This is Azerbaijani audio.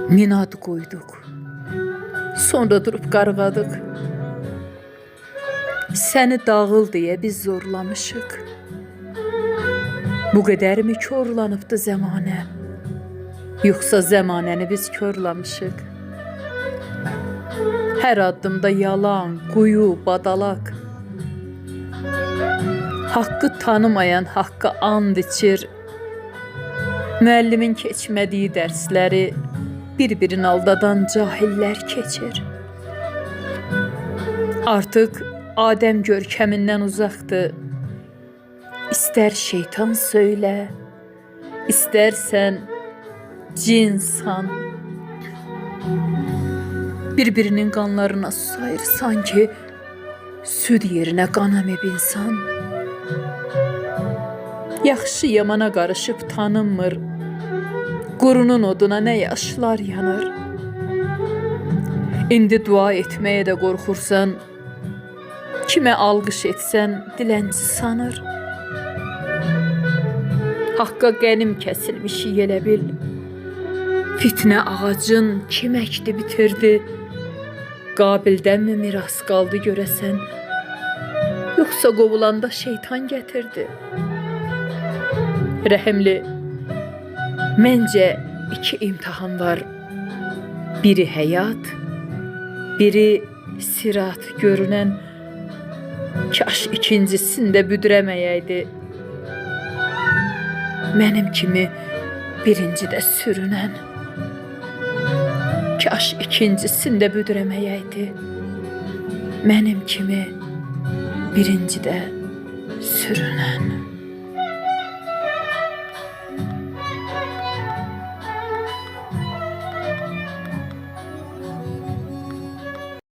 Minad qoyduq. Sonra durub qarğadıq. Səni dağıl deyə biz zorlamışıq. Bu qədərmi körlanıbdı zəmanə? Yoxsa zəmanəni biz körlamışıq? Hər addımda yalan, quyu, badalaq. Haqqı tanımayan haqqa and içir. Müəllimin keçmədiyi dərsləri bir-birini aldadan cahillər keçir. Artıq Adəm görkəmindən uzaqdır. İstər şeytan söylə, istərsən cinsan. Bir-birinin qanlarına susayır sanki süd yerinə qan əmib insan. Yaxşı yamana qarışıb tanınmır. Qurunun oduna nə yaşlar yanır. İndi dua etməyə də qorxursan, kimə alqış etsən dilənçi sanır. Haqqa qənim kəsilmişik elə bil. Fitnə ağacın kim əkdi bitirdi? Qabildən mi miras qaldı görəsən? Yoxsa qovulanda şeytan gətirdi? Rəhimli, məncə iki imtahan var. Biri həyat, biri sirat görünən. Kaş ikincisində büdrəməyəydi. Mənim kimi birincidə sürünən. Kaş ikincisində büdrəməyəydi. Mənim kimi birincidə sürünən.